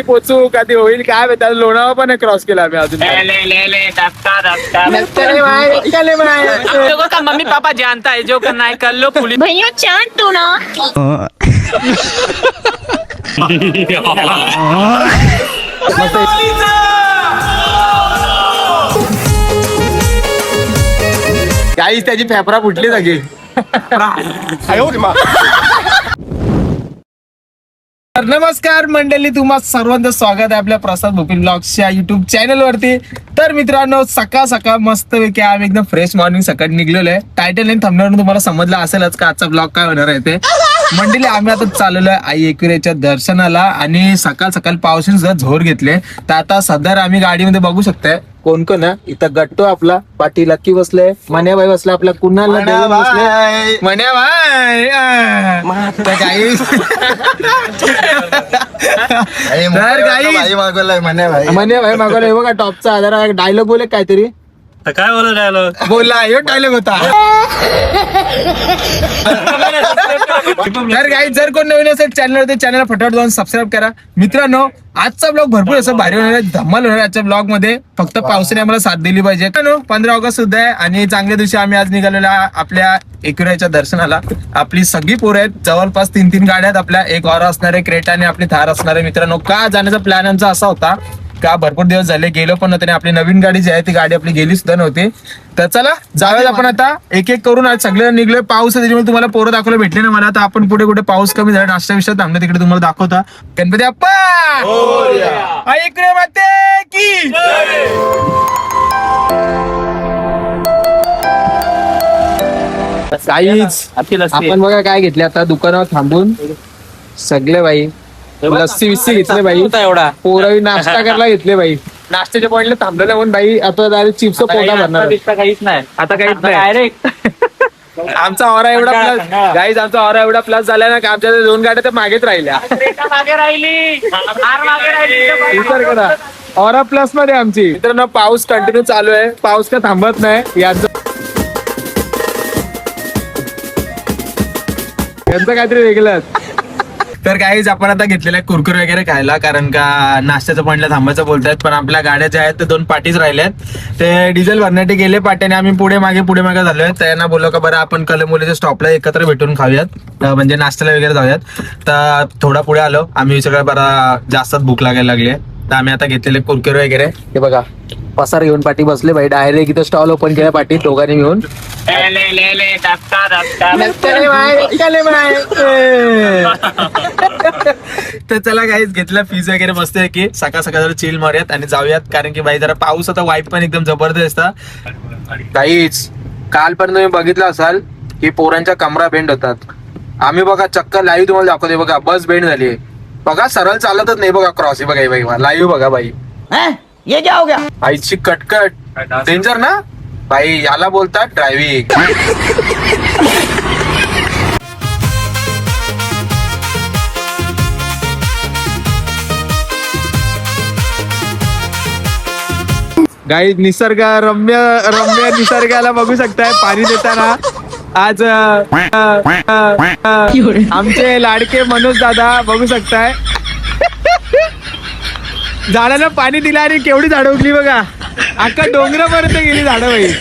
पोचू कधी होईल काय माहिती. लोणावळा पण क्रॉस केला आम्ही अजून. मम्मी पापा जानता है जो करना है कर लो पुलिस भैया चाट दो ना. काहीच त्याची फेफरा फुटली सगळी. तर नमस्कार मंडळी, तुम्हा सर्वांचं स्वागत आहे आपल्या प्रसाद भोपी ब्लॉग्सच्या युट्यूब चॅनल वरती. तर मित्रांनो, सकाळ सकाळ मस्त पैकी आम्ही एकदम फ्रेश मॉर्निंग सकाळी निघलेलो आहे. टायटल आणि थंबनेलवरून तुम्हाला समजलं असेलच का आजचा ब्लॉग काय होणार आहे ते. मंडळी, आम्ही आता चाललेलो आहे आई एकविरेच्या दर्शनाला आणि सकाळ सकाळ पावसाने सुद्धा झोर घेतले. तर आता सदर आम्ही गाडीमध्ये बघू शकताय कोण कोण आहे. इथं गट्टू आपला पाटी लक्की बसले, मन्याबाई बसला, आपला कुणाल बसले, मन्याबाई. तर काही मन्याबाई मागवलाय बघा टॉपचा आधार. डायलॉग बोले काहीतरी. काय बोलत डायलॉग बोलला यो डायलॉग होता. तर काही जर कोण नवीन असेल चॅनलवरती चॅनल फटाफट जाऊन सबस्क्राईब करा. मित्रांनो, आजचा ब्लॉग भरपूर असं भारी होणार आहे, धमाल होणार आहे आजच्या ब्लॉग मध्ये. फक्त पावसाने आम्हाला साथ दिली पाहिजे. 15 ऑगस्ट सुद्धा आहे आणि चांगल्या दिवशी आम्ही आज निघालेलो आपल्या एकविराच्या दर्शनाला. आपली सगळी पोरं आहेत, जवळपास 3 गाड्या आहेत आपल्या. एक ऑरा असणार आहे, क्रेटा आणि आपली थार असणार आहे. मित्रांनो, का जाण्याचा प्लॅन आमचा असा होता का भरपूर दिवस झाले गेलो पण नव्हते. आपली नवीन गाडी जी आहे ती गाडी आपली गेली सुद्धा नव्हती. तर चला जाऊयात आपण आता एक एक करून. आज सगळे निघलोय. पाऊस आहे त्याच्यामुळे तुम्हाला पोरं दाखवलं भेटले ना मला. आता आपण पुढे कुठे पाऊस कमी झाला नाश्ता विषय थांबलं तिकडे तुम्हाला दाखवता. गणपती बाप्पा इकडे माते की काहीच. आपण बघा काय घेतले आता दुकानावर थांबून सगळे बाई लस्सी विस्सी घेतले बाई. एवढा पोरावी नाश्ता करायला घेतले बाई. नाश्त्याच्या पॉइंटला थांबलेला म्हणून बाई आता डायरेक्ट चिप्स पोटा भरणार. काहीच नाही आता काहीच नाही डायरेक्ट. आमचा ऑरा एवढा प्लस गाईज, आमचा ऑरा एवढा प्लस झाला ना का आमच्या 2 गाड्या तर मागेच राहिल्या. मागे राहिली विचार करा, ऑरा प्लस मध्ये आमची. मित्रांनो, पाऊस कंटिन्यू चालू आहे, पाऊस काय थांबत नाही. यांचं काहीतरी वेगळंच. तर काहीच आपण आता घेतलेलं आहे कुरकुरे वगैरे खायला, कारण का नाश्त्याच्या पॉईंटला थांबायचं बोलतायत. पण आपल्या गाड्या ज्या आहेत ते 2 पार्टीज राहिल्यात. ते डिझेल भरण्यासाठी गेले पाट्याने. आम्ही पुढे मागे झालोय. त्यांना बोललो का बरं आपण कलमुलीच्या स्टॉपला एकत्र भेटून खाऊयात, म्हणजे नाश्त्याला वगैरे जाऊयात. तर थोडा पुढे आलो आम्ही, सगळं बरा जास्तच भूक लागायला लागली. तर आम्ही आता घेतलेले कुरकुरे वगैरे. हे बघा पसार घेऊन पाठी बसले बाई. डायरेक्ट इथं स्टॉल ओपन केला पाठी दोघांनी मिळून. तर चला काहीच घेतलं फीज वगैरे मस्त आहे की सकाळ सकाळ जरा चिल मारूयात आणि जाऊयात. कारण की बाई जरा पाऊस आता वाईट पण एकदम जबरदस्त. काहीच काल पण तुम्ही बघितलं असाल की पोरांच्या कमरा बेंड होतात. आम्ही बघा चक्कर लाईव्ह तुम्हाला दाखवते. बघा बस बेंड झाली बघा, सरळ चालतच नाही बघा. क्रॉस बघा बाई, लाईव्ह बघा बाई. ये क्या हो गया. आईची कटकट डेंजर ना भाई, याला बोलतात ड्रायव्हिंग. गाई निसर्ग रम्य निसर्गाला बघू शकताय पाणी देताना. आज आमचे लाडके मनोज दादा बघू शकताय झाडाला पाणी दिलं आणि केवढी झाडं उगली बघा. अख्खा डोंगरापर्यंत गेली झाडं बाई.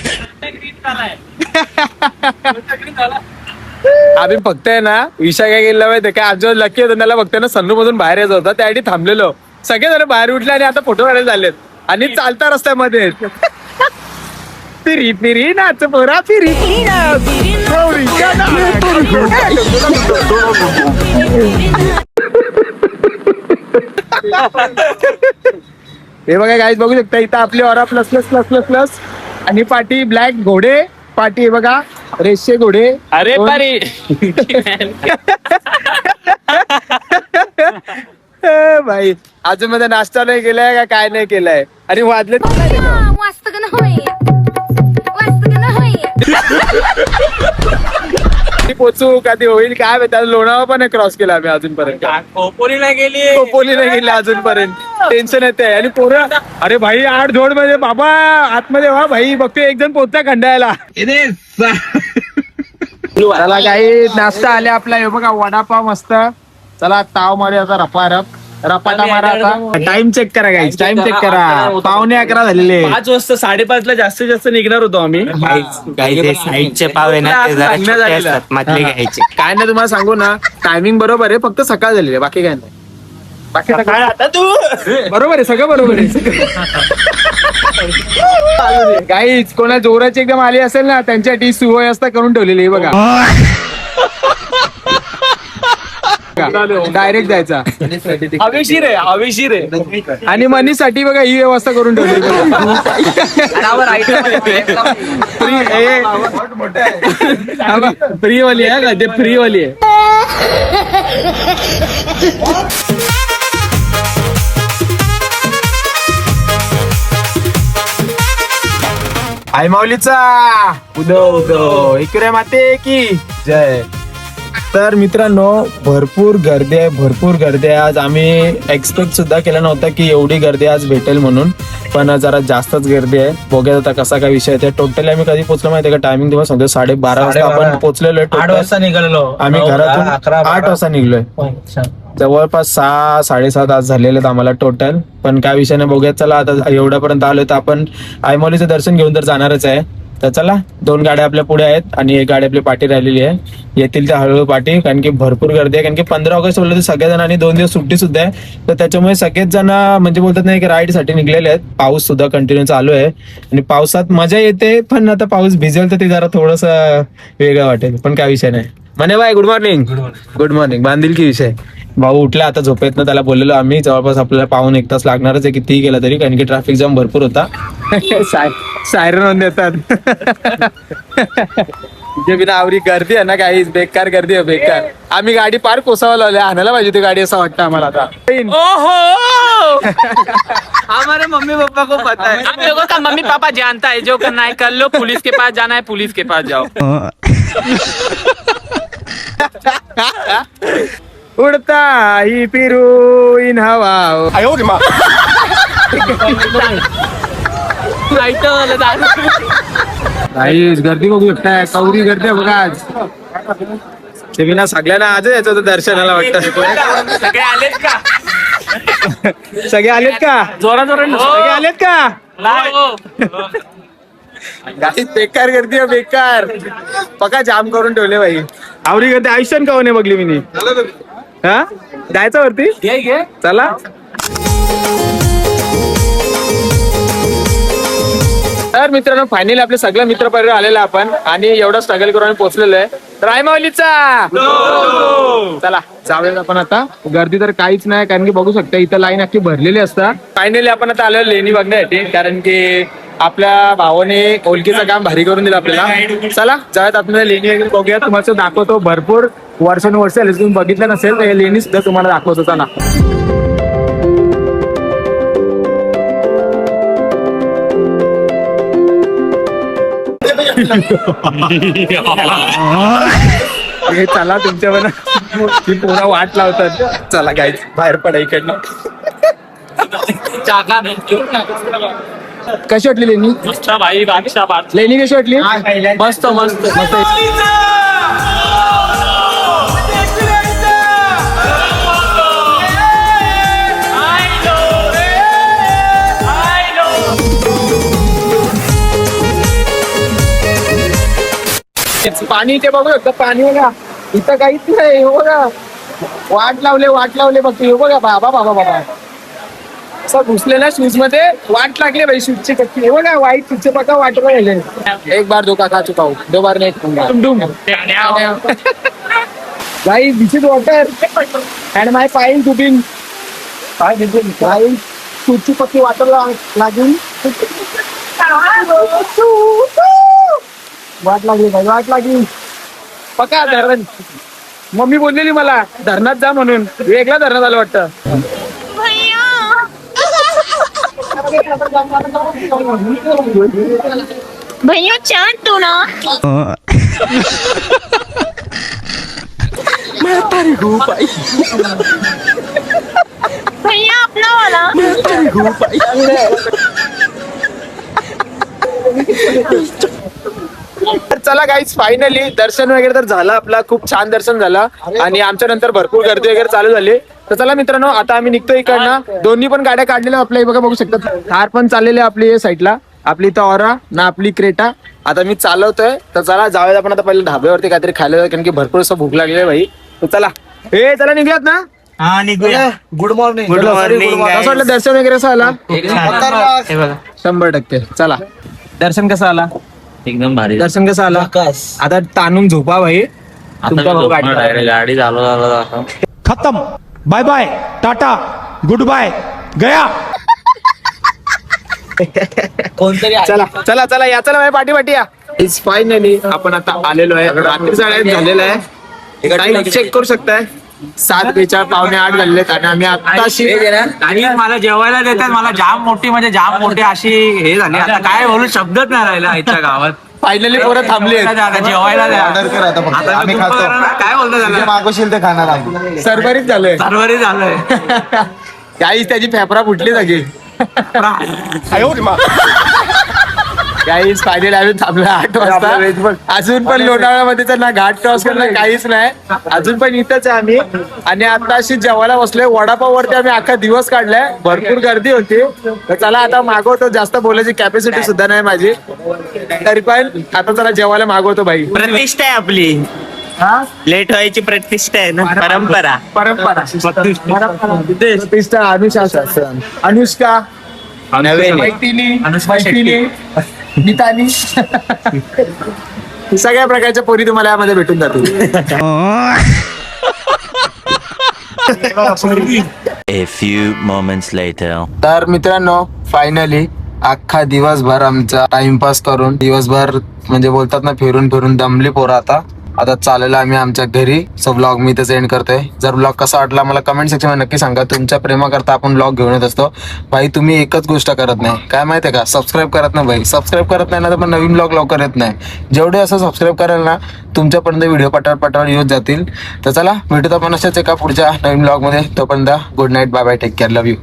आम्ही फक्त आहे ना विषय काय केला माहिती काय, आमच्या लकी होतं त्याला फक्त ना सन्नू मधून बाहेर यायचं होतं. त्यासाठी थांबलेलो. सगळे जण बाहेर उठले आणि आता फोटो काढायला झालेत आणि चालता रस्त्यामध्ये. फिरी फिरी नाच पोरा फिरी हे बघा गाईज बघू शकता इथं आपली aura plus plus plus plus plus आणि पाठी ब्लॅक घोडे. पाठी हे बघा रेशे घोडे. अरे पारी भाई अजून मध्ये नाश्ता नाही केलाय का काय नाही केलाय आणि वाजले पोचू कधी होईल काय माहिती. लोणावळा पण क्रॉस केला आम्ही अजूनपर्यंत. खोपोली नाही गेली अजूनपर्यंत. टेन्शन येते आणि पोरं अरे भाई 8 जोड मध्ये बाबा आतमध्ये वा भाई बघतोय एक जण पोचता खंडायला. चला काही नाश्ता आले आपला. हे बघा वडापाव मस्त. चला ताव मारे आता रपारप. रपाटा मारा आता. टाइम चेक करा गाईज, टाइम चेक करा. 11:15 झालेले. 5 वाजता 5:30 ला जास्तीत जास्त निघणार होतो आम्ही. साईडचे पाव आहे ना ते जरा छोटे असतात, मधले घ्यायचे. काय नाही तुम्हाला सांगू ना, टायमिंग बरोबर आहे, फक्त सकाळ झालेली आहे, बाकी काय नाही. बाकी काय आता तू बरोबर आहे, सगळं बरोबर आहे. गाईज कोणा जोराची एकदम आली असेल ना, त्यांच्यासाठी सुव्यवस्था करून ठेवलेली आहे बघा. डायरेक्ट जायचा. हवेशीर आहे. आणि मनीसाठी बघा ही व्यवस्था करून ठेवली. फ्री वाली आहे का ते, फ्री वाली आहे. आई माऊलीचा उदो इकडे माते की जय. तर मित्रांनो भरपूर गर्दी आहे आज. आम्ही एक्सपेक्ट सुद्धा केलं नव्हतं की एवढी गर्दी आज भेटेल म्हणून, पण जरा जास्तच गर्दी आहे. बघूया आता कसा काय विषय आहे. टोटली आम्ही कधी पोहोचलो माहिती आहे का, टायमिंग तुम्हाला सांगतो 12:30 वाजता आपण पोहोचलेलो आहे. 8 वाजता निघालेलो आम्ही घरातून 8 वाजता निघलोय. जवळपास 6-7:30 आज झालेले आहेत आम्हाला टोटल. पण काय विषय नाही, बघूया. चला आता एवढ्यापर्यंत आलोय तर आपण आईमाऊलीचं दर्शन घेऊन तर जाणारच आहे. तर चला, 2 गाड्या आपल्या पुढे आहेत आणि 1 गाडी आपली पाठी राहिलेली आहे. येतील त्या हळूहळू पाठी, कारण की भरपूर गर्दी आहे. कारण की 15 ऑगस्ट बोललं तर सगळेजण आणि 2 दिवस सुट्टी सुद्धा आहे. तर त्याच्यामुळे सगळेच जण म्हणजे बोलतात नाही की राईड साठी निघलेले आहेत. पाऊस सुद्धा कंटिन्यू चालू आहे आणि पावसात मजा येते, पण आता पाऊस भिजेल तर ते जरा थोडस वेगळं वाटेल. पण काय विषय नाही. म्हणे bye good morning. Good morning. बांधील की विषय भाऊ उठला आता झोपेत ना, त्याला बोललेलो आम्ही जवळपास आपल्याला पाऊण 1 तास लागणारच आहे किती गेला तरी, कारण की ट्रॅफिक जाम भरपूर होता. सायरन देतात. जे बिना आवरी गर्दी आहे ना, काही बेकार गर्दी आहे, बेकार. आम्ही गाडी पार कोसावा लावल्या, आणायला पाहिजे ती गाडी असं वाटतं आम्हाला आता. हमारे मम्मी पापा को पता है. हम लोगों का मम्मी पापा जानता है, जो करना है कर लो. पुलिस के पास जाना है, पुलिस के पास जाओ. उडता ही फिरू इन हवा. गर्दी बघू शकताय, कवरी गर्दी आहे बघा आज. ते बिना सगळ्यांना आज याचं होतं दर्शनाला वाटतं. सगळे आलेत का? सगळे आलेत का? जोरा सगळे आलेत का? गाडी बेकार गर्दी आहे, बेकार. पका जाम करून ठेवले बाई. आवरी गर्दी आयुष्यात का नाही बघली मी. हा जायचं वरती, घे चला. तर मित्रांनो फायनली आपले सगळे मित्र परिवार आलेला आपण, आणि एवढा स्ट्रगल करून पोहोचलेलो आहे. तर आईमाऊलीचा चला जाऊया आपण आता. गर्दी तर काहीच नाही, कारण की बघू शकता इथं लाईन अख्खी भरलेली असतात. फायनली आपण आता आलो लेणी बघण्यासाठी, कारण की आपल्या भावाने ओळखीचं काम भारी करून दिलं आपल्याला. चला जाऊयात आपण लेणी वगैरे बघूया. तुम्हाला दाखवतो, भरपूर वर्षानुवर्ष तुम्ही बघितलं नसेल तर हे लेणी सुद्धा तुम्हाला दाखवतो. चला. हे चला तुमच्या मला ती पुन्हा वाट लावतात. चला गाईज बाहेर पडा इकडनं. कशी वाटली लेणी? भाई बादशाह. लेणी कशी वाटली? मस्त मस्त मस्त. पाणी इथे बघू शकता, पाणी बघा इथं काहीच नाही. हे बघा वाट लावले बघ. हे बघा बाबा बाबा बाबा असं घुसले ना शूज मध्ये, वाट लागले भाई शूजची कच्ची. हे बघा वाईट शूजचे बघा वाट राहिले. एक बार धोका खा चुका हूं, 2 बार नहीं. भाई दिस इज वॉटर अँड माय पाईन टुबिंग. भाई शूजची पक्की वाटर लागून वाट लागली भाई, वाट लागली. पका धरण. मम्मी बोललेली मला धरणात जा म्हणून, वेगळा धरणात आलं वाटतं. भैया चाट दो ना. भैया अपना वाला. चला गाईज फायनली दर्शन वगैरे तर झालं आपला, खूप छान दर्शन झालं आणि आमच्या नंतर भरपूर गर्दी वगैरे चालू झाली. तर चला मित्रांनो आता आम्ही निघतो इकडनं. दोन्ही पण गाड्या काढलेल्या आपल्या बघा, बघू शकता. कार पण चाललेली आपली साईडला, आपली इथं ऑरा ना आपली क्रेटा. आता मी चालवतोय तर चला जाऊया आपण आता पहिले ढाब्यावरती काहीतरी खायला जाऊया, कारण की भरपूर असं भूक लागली आहे भाई. तर चला चला निघूयात ना. हा निघूया. Good morning. Good morning, guys. असं वाटलं दर्शन वगैरे असं आला हे बघा 100%. चला दर्शन कसं आला, एकदम भारी. दर्शन कसं आला. आता ताणून झोपा भाई. तुमचा भाऊ गाडी गाडी चालू खत्म, बाय बाय, टाटा, गुड बाय, गया. चला चला चला या, चला भाई पाठी पाठी या. इज फायनली आपण आता आलेलो आहे, रात्रीचा टाइम झालेला आहे. टाइम चेक करू शकताय 7:42 पावणे 8 झालेले आहेत आणि आम्ही आताशी आणि मला जेवायला देतात. मला जाम मोठी म्हणजे जाम मोठी अशी हे झाली. आता काय बोलू शब्दच नाही राहिला इथच्या गावात. फायनली पोरं थांबली आहेत. आता जेवायला द्या. ऑर्डर कर आता फक्त. आता आम्ही मी खातो. काय बोलतो जे त्याला, मागवशील ते खाणार आम्ही. सरभरीत झालंय. सर्वरी झालंय. काहीच त्याची फेफरा फुटली सगळी. काहीच फायनली आम्ही थांबलो 8 वाजता. अजून पण लोणावळ्यामध्ये तर ना घाट क्रॉस करणं काहीच नाही, अजून पण इथंच आहे आम्ही. आणि आता अशी जेवायला बसलोय. वडापाव वरती आम्ही अख्खा दिवस काढलाय, भरपूर गर्दी होती. तर चला आता मागवतो, जास्त बोलायची कॅपॅसिटी सुद्धा नाही माझी, तरी पण आता चला जेवायला मागवतो भाई. प्रतिष्ठा आहे आपली, लेट व्हायची प्रतिष्ठा आहे ना, परंपरा. प्रतिष्ठा अनुशासन, अनुष्का, मैथिली, मैथिली, मिताली, सगळ्या प्रकारच्या पोरी तुम्हाला यामध्ये भेटून जातील. A few moments later. तर मित्रांनो फायनली अख्खा दिवसभर आमचा टाइमपास करून, दिवसभर म्हणजे बोलतात ना फिरून फिरून दमली पोरं. आता चाललेलो आम्ही आमच्या घरी. सो ब्लॉग मी इथं एंड करतोय. जर ब्लॉग कसा वाटला मला कमेंट सेक्शन मध्ये नक्की सांगा. तुमच्या प्रेमाकरता आपण ब्लॉग घेऊन येत असतो भाई. तुम्ही एकच गोष्ट करत नाही, काय माहितीये का, सबस्क्राईब करत नाही भाई. सबस्क्राईब करत नाही ना तर पण नवीन ब्लॉग लवकर येत नाही. जेवढे असं सबस्क्राईब कराल ना तुमच्यापर्यंत व्हिडिओ पटापट येत जातील. तर चला भेटूत आपण अशाच एका पुढच्या नवीन ब्लॉग मध्ये. तोपर्यंत good night, bye bye, take care, love you.